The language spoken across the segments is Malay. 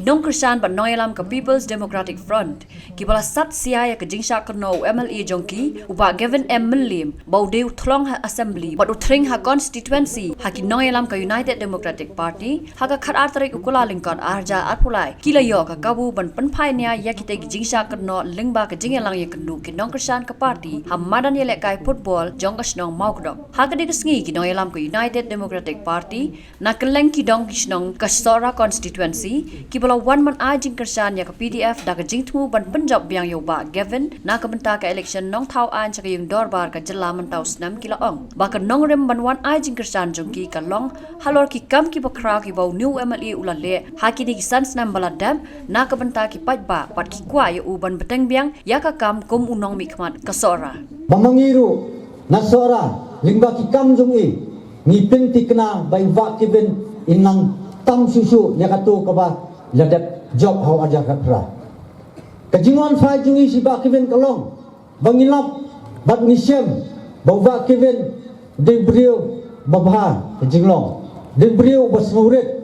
Kidong Krishan ba Noyalam ka People's Democratic Front kibala sat siya ka jingsha kano MLA jongki uba Gavin M Millim baudeu thlong ha assembly but utring ha constituency ha ki Noyalam ka United Democratic Party ha ka khat artarik ukula lingkon arja arpulai kila yo ka kabu ban panphai nya yakite ki jingsha kano lingba ka jingelang ye kanu Kidong Krishan ka party ha madan ye lekai football jongkasnong maukdom ha ka diksngi ki Noyalam ka United Democratic Party na keleng Kidong Kisnong Kasora constituency kibala one man ajing kersan ya ka PDF da ka jingtmu ban Punjab biang yo ba Gavin na ka benta ka election nong thau an cha ka yung dorbar ka jela man tau snam kila ong ba ka nong rem ban one ajing kersan jongki ka long halor ki kam ki bakra ki bau new MLA ulale ha ki di san snam baladam na ka benta ki paj ba pat ki kwa ya u ban beteng biang ya ka kam kum unong mikmat kasora bamangiru nasora lingba ki kam jong i ngipin tikna bai wa kibin inang tam susu ya katu ka ba ladap job hau aja kapra kajingon fai jungi si ba kevin kalong bangilap bat nisem bawa kevin de brio babha kajinglong de brio basmurid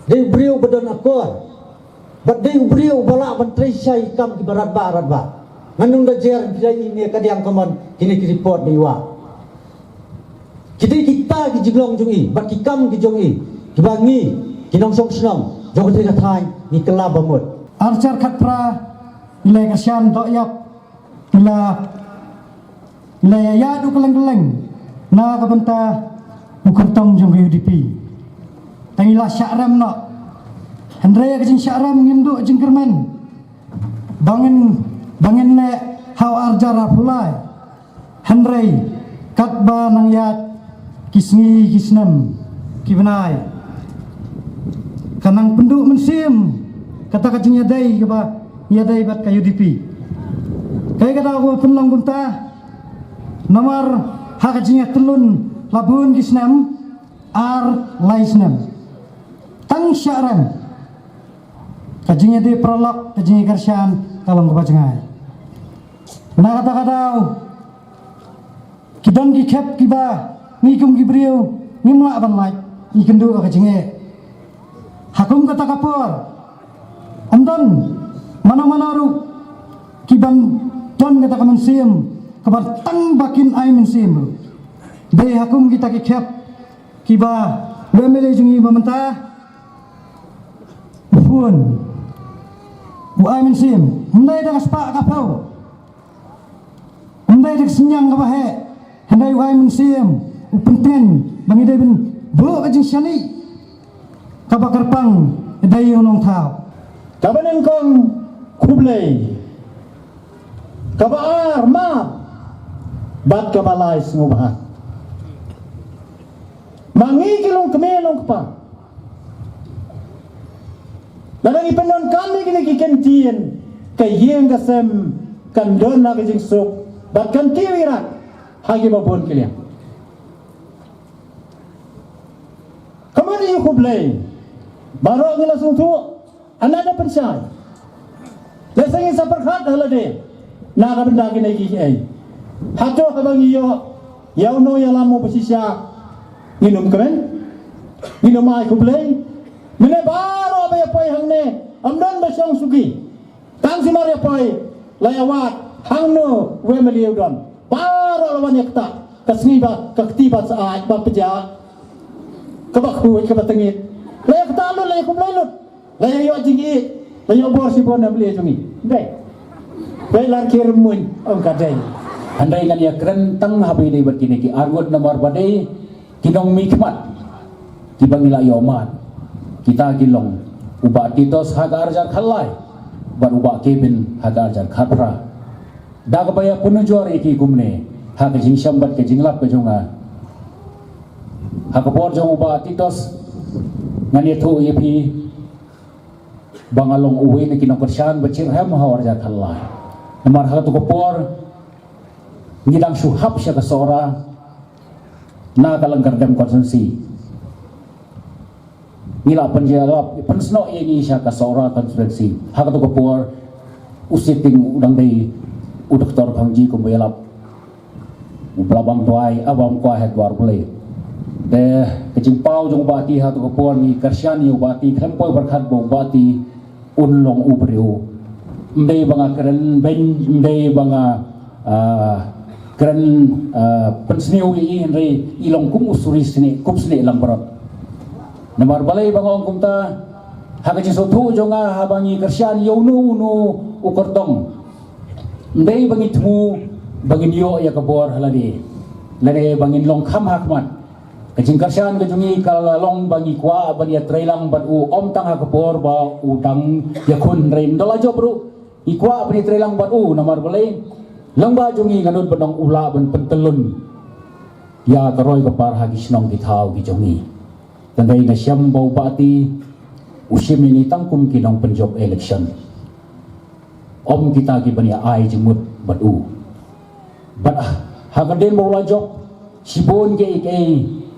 de brio badan akor bat de brio bala menteri sai kam ki barat ba nganung da jer bidai ini kadiang kaman kini ki report diwa kita kajinglong jungi bat kikam ki jungi kibangi kinong sok senang Jom kita thai ni kelab bamut. Archer khatra le kasyan do yap le ya du keleng na ka benta ukertong jong UDP. Tangila syakram no. Hendra ka jing syakram ngimdu jing kerman. Bangin le hau arjara pulai. Hendra katba nang yat kisngi kisnam kibenai. Kanang penduk mensim kata kacing yadai keba yadai bat kayu UDP kaya kata aku penlang bunta nomor hak kacing telun labun kisnam ar laisnam tang syaram kacing yadai prolog kacing kersan kalong kebacengai nah kata kidon kikep kiba ngikum kibriu ngimla ban lai ikendu kacing Hakum kata kapur, amdan mana ru kiban ton kata kemensiam kabar tang bakin ay mensiam. Dari hakum kita kikep kiba wemele jungi bamenta pun bu ay mensiam. Hendai dah sepak kapau, hendai dah senyang kapahe, hendai ay mensiam. Upenten bangidai ben bu kajing syani. Kabakar pang dai unong thao Kabanen kong kublay kabaar ma bat kabalay sngubha mangikilong kemelong pa Nanang ipanon kami kini kikentien kayeng kasem kandon na kajing sok bat kan tiwirak hagi babon kiliang Kamari yung kublay Baru ang langsung tu, anda ada pensai. Lesangin sa perhat halade, nakabendagin ay kiyay. Hato habang iyo, yaw no yalamo pasisya, nginom kamen, nginom ay kublay. Mine baro abay apoy hangne, amdan basyong sugi. Tang si Maria apoy, layawat, hangno wemeliw don. Baro lawan yakta, kasngiba, kaktibat sa ay, bapadya, kabakhuwit kabatangit. Layak talo layak kumlalut layak yo jingi layak bor si bona beli jungi dai dai lakir mun om kadai andai ngan ya kerentang habi dai berkini ki argot nomor badai kinong mikmat kibangila yoman kita kilong uba titos haga arjar khalai bar uba kebin haga arjar khatra da kabaya punujor iki gumne haga jing sambat ke jinglap ke jonga haga bor jong uba titos ngani thu yepi bangalong uwi ni kinong kersan bacirham hawar jat halai nomor hatu kopor ngidang suhap siya kasora na kalangkar dem konsensi ngila penjawab pensno ini siya kasora konsensi hatu kopor usiting udang day udoktor pangji kumbayalap ublabang tuai abang kuah hedwar boleh kecing pau jong bati hatu kopor ni kersian ni bati krempoi berkat bau bati unlong ubriu mdei banga keren ben mdei banga keren pensniu i re ilong kum usuri sini kup sini lambrot namar balai banga ong kumta hagaji sotu jonga habangi kersian yonu nu ukordong mdei bangi tmu bangin yo ya kabor haladi lade bangin long kham hakmat kajing kersian kajungi kalalong bangi kwa bani trailang bat u om tang hakapor ba udang yakun rein dolajo bro ikwa bani trailang bat u namar balai lamba jungi ganun benong ula ben pentelun ya karoi kapar hagi snong kitau kijungi tandai na syam bau bati usim ini tangkum kinong penjob election om kita ki bani ai jemut bat u bat hagaden bau lajok sibon ke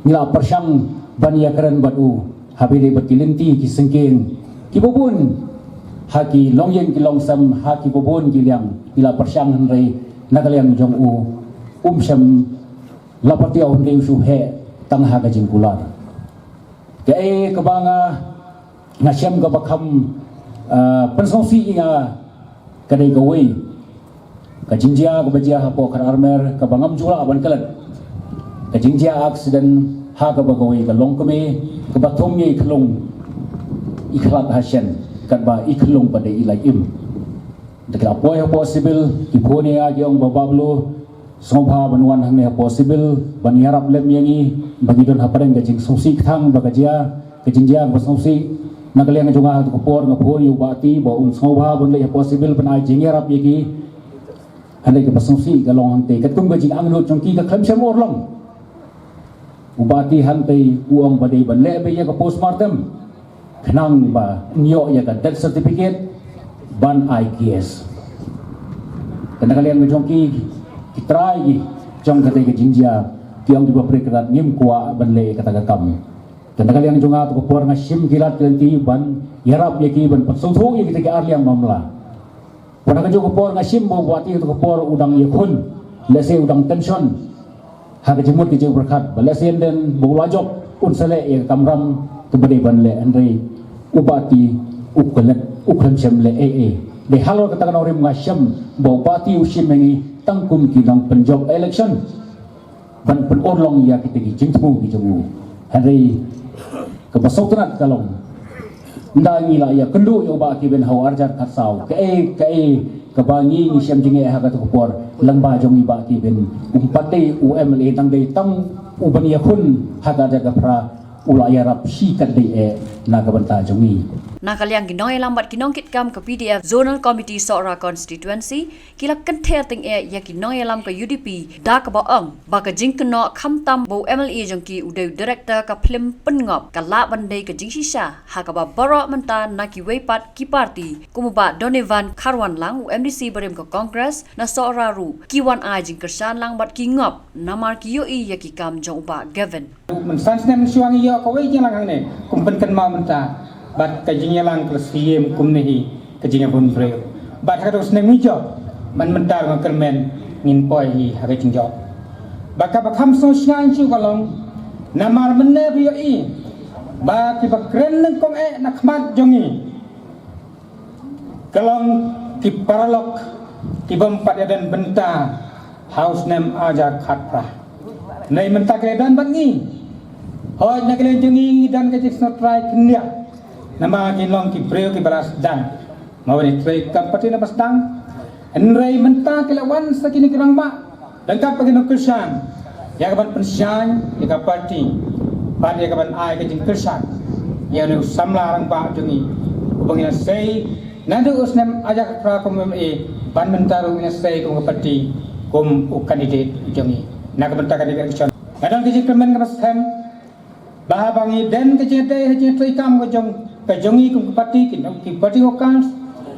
nila persang bani akran bat u habile berkilinti ki sengking ki bobun haki longyeng ki longsam haki bobun ki liang nila persang henrei nagaliang jong u syam lapatiau henrei su he tang haga jingkular ke kebanga ngasyam ka bakam pensongsi inga kadai gawai kajinjia kabajia hapo kar armer kabangam jula aban kalat kajinjia aksiden ha kabagawai kalong kami kabatom ye iklong ikhlak hasyan kadba iklong pada ilaim dekla poy possible ipone a jong babablo songpa banwan hang possible baniarap lem yangi bagidon hapareng gajing songsi thang bagajia kajinjia basongsi nagaliang jonga ko por ngapo yu bati ba songpa bonle possible ban ajing yarap yegi handai ke basongsi galong hante katung gajing anglo chongki ka khamsam orlong ubati hantai uang badai banle be ya ka postmortem khnang ba nyo ya ka death certificate ban IKS kana kalian ngejongki kitrai gi jong kate ke jinjia tiang di baprekrat ngim kwa banle kata kam kana kalian jonga to por ngasim kilat kelenti ban yarap ya ki ban pasongtho ya kita arliang mamla pada ka jo por ngasim bo wati to por udang yakun lese udang tension hak jemut di jauh berkat balasian dan bulajok unsale yang kamram kebede banle andre ubati uklet uklam semle de halo katakan orang ngasham bupati usim mengi tangkum kinang penjob election ban penorlong ya kita jingmu di jemu andre kebasotanat kalong ndangi la ya kendu yo ba ki ben haw arjar khatsau ke kebangi ni syam jinge ha ka por lamba jong iba ki ben umpate UMLA tang dei tam uban yakun ha ka jaga pra ulaya rap si kat dei na ka banta jongi Nakaliang ginong lambat kinong kitkam ke PDF Zonal Committee Sora Constituency kila kenther ting ya kinong lam ke UDP da ka baang ba ka jing keno khamtam bo MLA jongki udeu director ka film pengop ka la bandai ka jing sisa ha ka ba baro menta na ki weipat ki party kumuba Donovan Karwan lang MDC berem ka Congress na Sora ru kiwan a jing kersan lang bat ki ngop namar ki yo ya ki kam jong ba Gavin men sansnem suang yo ka wei jing lang ne kumpen kan ma menta bat kajingnya lang klasiem kumnehi kajingnya pun breu bat harus nemijo man mentar kermen ngin poi hi hagajing jo baka bakham so syan chu kalong namar menne bi i ba ki bakren nang kong nakmat jongi kalong ki paralok ki bempat dan benta house name aja khatra nei menta kedan bat ngi hoi nak len jongi dan kajik snotrai kenya nama kinlong ki breu ki balas dan mawani trei kampati na basdang enrei menta kelawan sakini kirang ma lengkap pagi no kersan ya kapan pensian ya parti pan ya kapan ai ke jing kersan ya no samla rang ba jungi ubangina sei nadu usnem ajak pra komme pan mentaru ina sei kum parti kum kandidat jungi na kapan ta kandidat kersan kadang ki kemen kapasem bahabangi den ke jete haji trei kam ko jong kajongi kum parti ki parti okans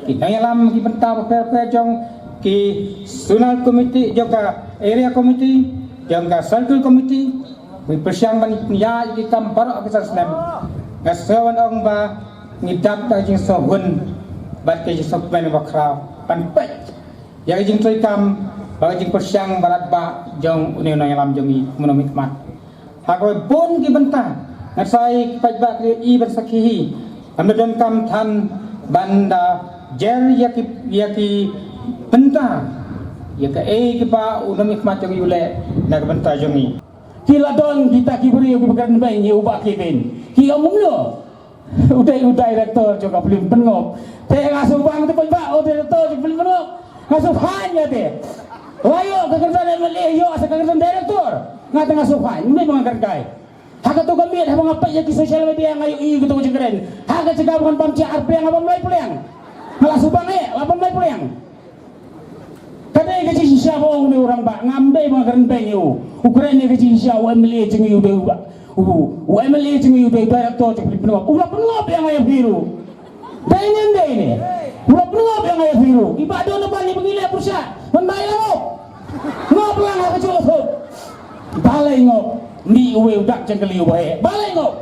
ki nayalam ki benta per jong ki zonal committee juga area committee juga central committee wi persiang ban ya ki kam bar akisar snem ngasawan ong ba ngidap ta jing sohun bat ke jing sopen bakra pan pet ya jing trei kam ba jing persiang barat ba jong uni nayalam jongi monomik mat hakoi bon ki benta ngasai pajba i bersakhi Amdan kam than banda jer yaki benta yaka kipa unami khmat jongi ule na benta jongi Kila don kita kibri ki bekan bain ye ubak kibin ki omumno udai rektor juga belum pengop te ngasuh bang te pak direktor juga belum pengop ngasuh hanya te layo kekerjaan MLA yo asa kekerjaan direktor ngata ngasuh hanya ini mengajar kai haka tu kami ada mengapa ya ki sosial media ngayu i gitu keren haka cegah bukan pamci arpe yang abang mulai pulang ngasuh bang abang mulai pulang kadai gaji siapa orang ni orang pak ngamdai mengajar penyu ukuran ni gaji siapa MLA jengi udah MLA jengi udah direktor juga belum pengop ulah pengop yang ayah biru dengan deh ini ulah pengop yang ayah biru ibadah depan ni pengilah pusat membayar ngop lang aku cukup balai ngop ni uwe udak cengkeli uwe balai ngop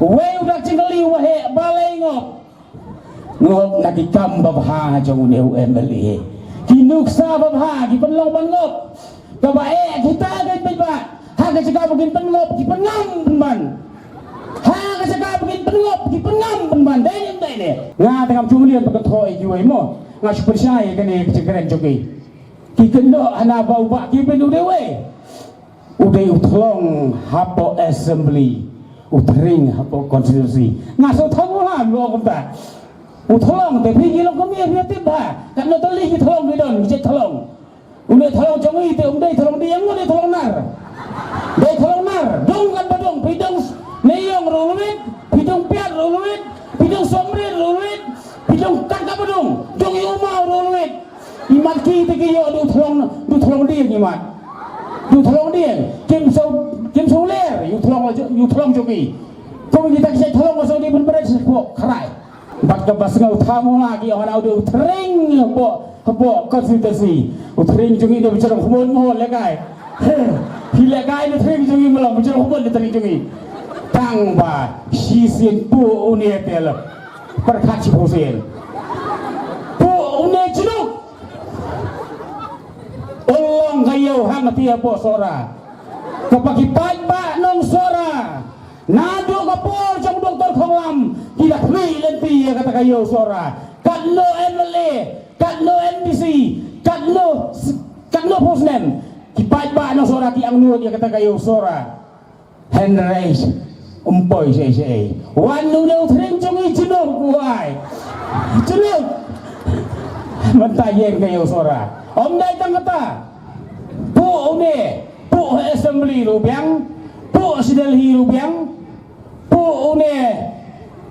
uwe udak cengkeli uwe balai ngop ngop nak ikam babha jauh ni MLA kinuksa babha ki penlong ngop kabae kita kan bebas hak cakap begin pengop ki pengam ban hak cakap begin pengop ki pengam ban dai ni nga tengam cumulian peketroi jiwai mo nga percaya kan ni kecekeren joki ki kendo ana bau bak ki ben udai utlong hapo assembly utring hapo konstitusi nga so thamulan lo kumta utlong te phi lo kami ya tiba kan lo tali ki thlong ni don ki thlong unde thlong jongi te unde thlong di yang unde thlong nar dai thlong nar dong kan badong pidong neyong ruluit pidong piat ruluit pidong somre ruluit pidong kakak badong jongi umau ruluit imat ki te ki yo du thlong dia ni mat du thlong dia kim so ler you thlong jogi kau kita kisah thlong so di benar sepok kerai bat ke bas ngau tamu lagi orang audio tring po konstitusi utring jongi dia bicara mohon lekai Hila kai ni tering jungi malam bicara hubun ni tering jungi tang ba sisin pu unie tel perkaci posen pu unie junuk olong kayo hang tia po sora kapaki pai ba nong sora nado kapol jang doktor khonglam tidak hui lenti kata kayo sora kadlo MLA kadlo NDC kadlo posnem kipai ba no sora ki ang nuot ya kata kayo sora hand raise umpoy say wan nu no tring jungi junok buai junok mentayen kayo sora om dai tang kata pu une pu assembly rubiang pu sidalhi rubiang pu une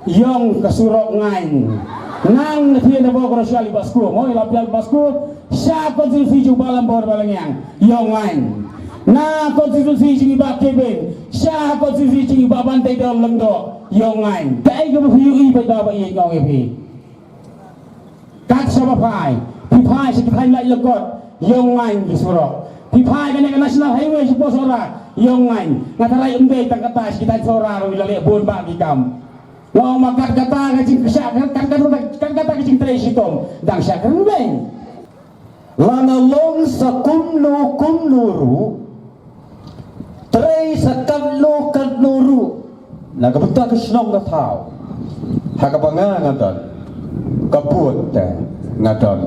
yong kasurok ngain nang nathien na boko rasyali basku mo ilapial basku sya konstitusi ju balam bor balangyang yongan na konstitusi jingi ba keben sya konstitusi jingi ba bantai dal lengdo yongan dai go hiu ba da ba ye ngong epi kat sama pai pai si pai lai legot yongan ki surok pai kan national highway si posora yongan ngatarai umbe tang katas kita sora ro ilale bon ba ki kam Wang makat kata kacing kesyak kan kata kacing tresitom dang syak kan beng lana long sa kumnuru trei sa kadnuru nagabta ka snong na tao hakabanga ngadon kaput ngadon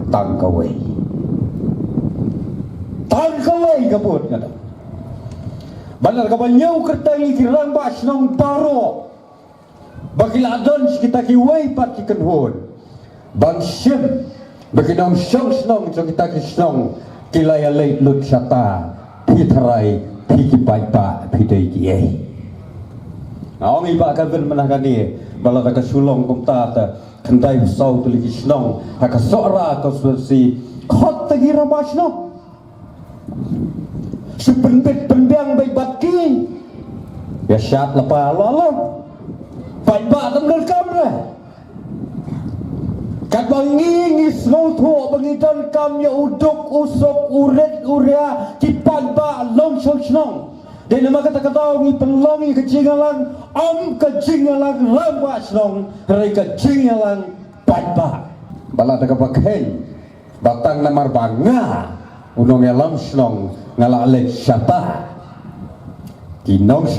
tangkaway kaput ngadon banar kabanyaw kertangi kirang ba snong baro Bagila adon kita kiway pat kikenhon bang sim baginong song snong so kita kisnong kilaya late lut sata pitrai pikipai pa pidai kiai awang iba kaven menahani bala ka sulong kumta ta kendai sau tu kisnong haka sora konstitusi khot tagi ramasno sepenbet pendang bai batki ya syat lapa lolo Pai ba tamdal kamra kat bangi ngisno tho bangidan kam ya uduk usok uret uria kipan ba long shong de nama kata kata ngi penlongi kejingalang kejingalang lamba snong rai kejingalang pai ba bala ta kapakhen batang namar banga unong elam snong ngala le syata kinong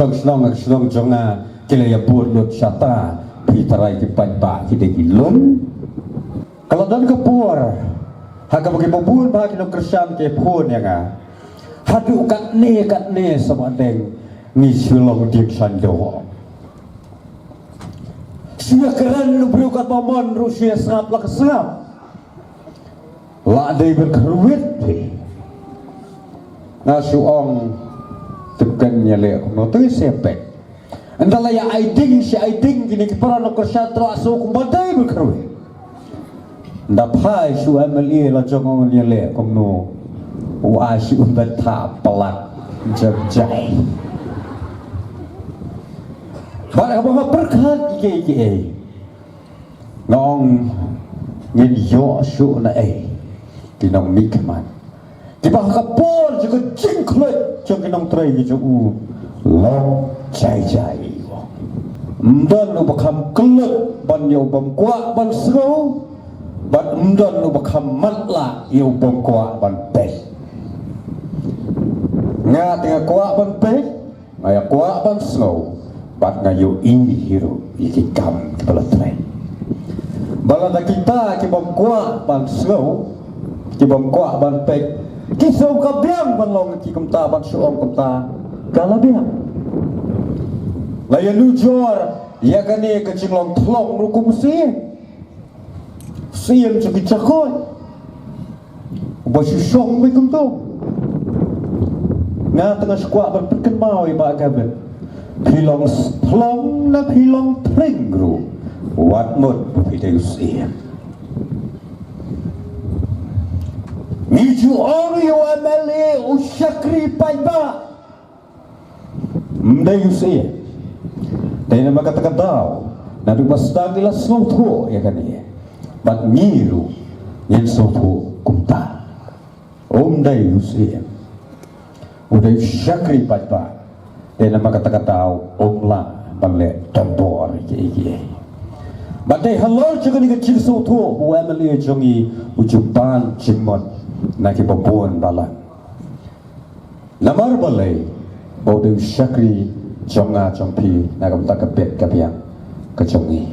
snong jonga kilaya bur lut syata pitarai ki pajba ki de ki lum kalau dan kepur haka bagi bubun bagi no kersan ke pun yang hadu kat ne sama deng ni sulong dik sando sia keran nu berukat momon Rusia sengap lah kesengap la dei berkeruit ngasuong tekan nyale no tu sepek andala ya aiding si aiding kini kipara no kersan tro asu kumbadai berkeruit dapai su MLA la jongong nyale komno wa si umbat ta pelak jajai barang apa berkat ike ngong ngin yo su na kinong mikman kibah kapol juga jingklet jong kinong trai ju long jai mdan lu bakam kelet ban yo bam kwa ban sro ban mdan lu bakam matla yo bam kwa ban pe nga tengah kwa ban pe ngaya kwa ban sro bat ngayo ini hero iki kam kepala trai balada kita kibam kwa ban sro kibam kwa ban pe kisau kabiang ban long ki kumta ban suong kumta kalabiang layan lujor ya kani kecing long thlong rukum siem cuki cakoi basu song mai kumto nga tengah squat ban perken mau iba gaben pilong thlong na pilong tringru wat mot video siem Niju ori o MLA usyakri paiba mdayu siya tayo na magkatakadaw na dumastagila snotho ya kaniya bat miru yan snotho kumta o mdayu siya uday usyakri paiba tayo na magkatakadaw omla bale tambor iki batay halol juga ni kecil snotho o MLA jongi ujuban cimot naki babon balan namar balai bodoh syakri jonga jompi nagam tak kepet kapiang kejongi